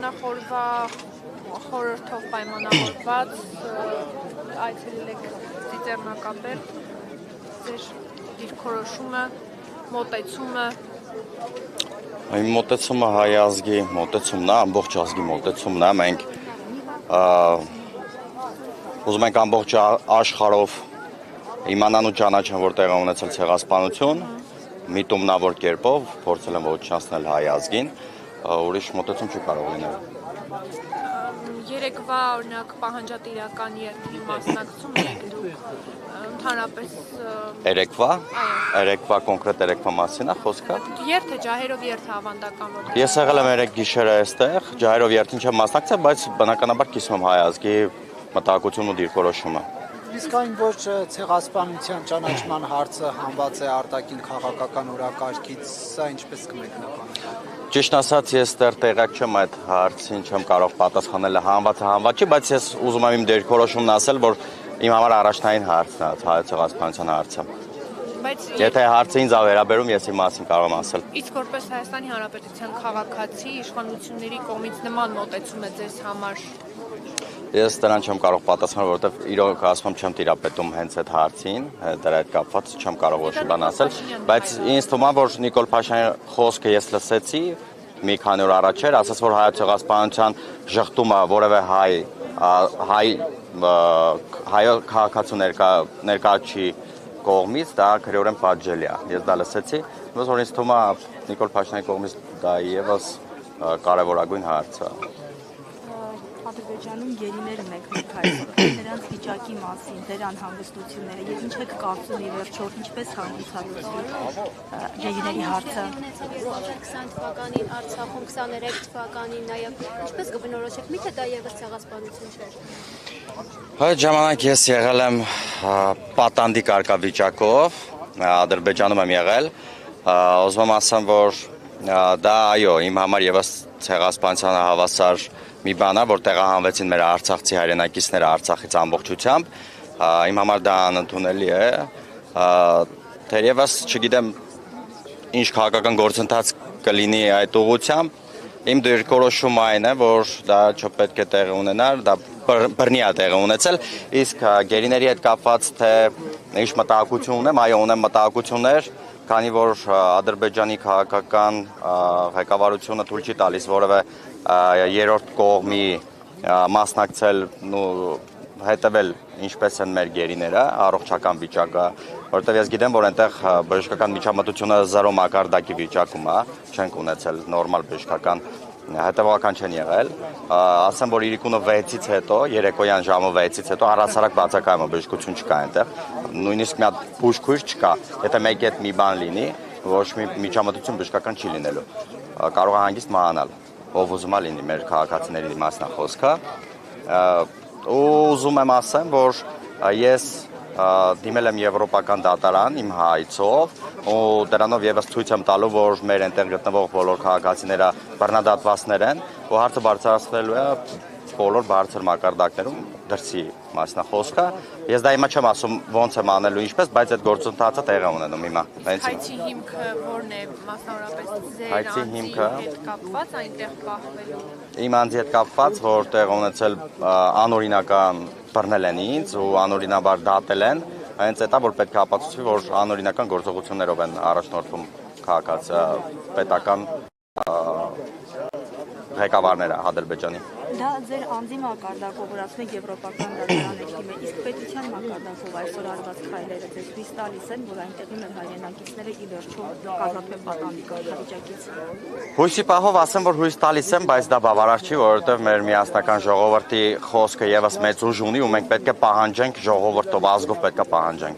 Նախորվա խորհրդով պայմանավորված այցելել եք Ծիծեռնակապել, ձեր դիրքորոշումը, մոտեցումը։ Իմ մոտեցումը հայ ազգի մոտեցումն է, ամբողջ ազգի մոտեցումն է, մենք ուզում ենք ամբողջ աշխարհով իմանան ու ճանաչեն, որ տեղի ունեցել ցեղասպանություն, միտումնավոր կերպով փորձել են ոչնչացնել հայ ազգին, ուրիշ մոտեցում չի կարող լինել։ Երեկվա օրինակ պահանջատիրական երթի մասնակցում եք դուք ընդհանրապես Երեկվա կոնկրետ երեկվա մասին է խոսքը։ Երթը ջահերով երթը ավանդական որ։ Ես եղել եմ երեք գիշերը այստեղ, ջահերով երթին չեմ մասնակցել, բայց բնականաբար կիսում եմ հայ ազգի մտահոգությունն ու դիրքորոշումը։ Իսկ այն ոչ ցեղասպանության ճանաչման հարցը հանված է արտաքին քաղաքական օրակարգից, սա ինչպես կմեկնաբանեք։ Ճիշտ ասած, ես դեռ տեղյակ չեմ այդ հարցին, չեմ կարող պատասխանել հանված չի, բայց ես ուզում եմ իմ դիրքորոշումն ասել, որ իմ համար առաջնային հարցն է հայ ցեղասպանության հարցը։ Եթե հարցը ինձ վերաբերում, ես իմ մասին կարող եմ ասել։ Իսկ որպես Հայաստանի Հանրապետության քաղաքացի իշխանությունների կողմից նման մոտեցում է ձեզ համար։ Ես դրան չեմ կարող պատասխանել, որովհետև իրոք ասում չեմ տիրապետում հենց այդ հարցին, դրա հետ կապված չեմ կարող ոչ մի բան ասել, բայց ինձ թվում է, որ Նիկոլ Փաշինյանի խոսքը ես լսեցի մի քանի օր առաջ էր, ասաց, որ հայ ցեղասպանության ժխտումը որևէ հայ քաղաքացու ներկայացի կողմից դա քրեորեն պատժելի է։ Ես դա լսեցի, որ ինձ թվում է Նիկոլ Փաշինյանի կողմից դա եւս կարևորագույն հարց է։ Ադրբեջանում գերիներ ունեք ներկայացնում նրանց վիճակի մասին, դեր անհանգստությունները, եւ ինչ եք կարծում ի վերջո, ինչպես հանդիսացվի գերիների հարցը։ 20 թվականին Արցախում, 23 թվականին նաեւ ինչպես կբնորոշեք, միթե դա եւս ցեղասպանություն չէր։ Այդ ժամանակ ես եղել եմ պատանդի կարգավիճակով, Ադրբեջանում եմ եղել, ուզում եմ ասեմ, որ դա այո, իմ համար եւս ցեղասպանությանը հավասար մի բան է, որ տեղահանվեցին մեր արցախցի հայրենակիցները Արցախից ամբողջությամբ, իմ համար դա անընդունելի է, թերևս չգիտեմ ինչ քաղաքական գործընթաց կլինի այդ ուղղությամբ, իմ դիրքորոշումը այն է, որ դա չպետք է տեղի ունենար, դա բռնի է տեղի ունեցել, իսկ գերիների հետ կապված թե ինչ մտահոգություն ունեմ, այո ունեմ մտահոգություններ, քանի որ Ադրբեջանի քաղաքական ղեկավարությունը թույլ չի տալիս որևէ երրորդ կողմի մասնակցել ու հետևել ինչպես են մեր գերիները, առողջական վիճակը, որովհետև ես գիտեմ, որ այնտեղ բժշկական միջամտությունը 0 մակարդակի վիճակում է, չենք ունեցել նորմալ բժշկական հետևողական չեն եղել, ասեմ, որ իրիկունը 6-ից հետո, երեկոյան ժամը 6-ից հետո առհասարակ բացակայում բժշկություն չկա այնտեղ, նույնիսկ մի հատ բուժքույր չկա, եթե մեկ հետ մի բան լինի, ոչ մի միջամտություն բժշկական չի լինելու, կարող է հանգիստ մահանալ, ով ուզում է լինի մեր քաղաքացիների մասն է խոսքը, ու ուզում եմ ասեմ, որ ես դիմել եմ եվրոպական դատարան իմ հայցով ու դրանով եւս ցույց եմ տալու, որ մեր այնտեղ գտնվող բոլոր քաղաքացիները բռնադատվածներ են ու հարցը բարձրացվելու է բոլոր բարձր մակարդակներում դրսի մասնա խոսքը։ Ես դա հիմա չեմ ասում ոնց եմ անելու ինչպես, բայց այդ գործընթացը տեղի է ունենում հիմա։ Հայցի հիմքը ո՞րն է, մասնավորապես ձեր անձի հետ կապված այնտեղ պահվելու։ Իմ անձի հետ կապված, որ տեղի ունեցել անօրինական բռնել են ինձ ու անօրինաբար դատել են, հենց դա որ պետք է ապացուցվի, որ անօրինական գործողություններով են առաջնորդվում պետական ղեկավարները Ադրբեջանի։ Դա ձեր անձի մակարդակով, որ ասում եք եվրոպական դատարան եք դիմել, իսկ պետության մակարդակով այսօր արված քայլերը ձեզ հույս տալիս են, որ այնտեղի մեր հայրենակիցները ի վերջո կազատվեն պատանդի կարգավիճակից։ Հույսի պահով ասեմ, որ հույս տալիս եմ, բայց դա բավարար չի, որովհետև մեր միասնական ժողովրդի խոսքը եւս մեծ ուժ ունի ու մենք պետք է պահանջենք ժողովրդով ազգով պետք է պահանջենք։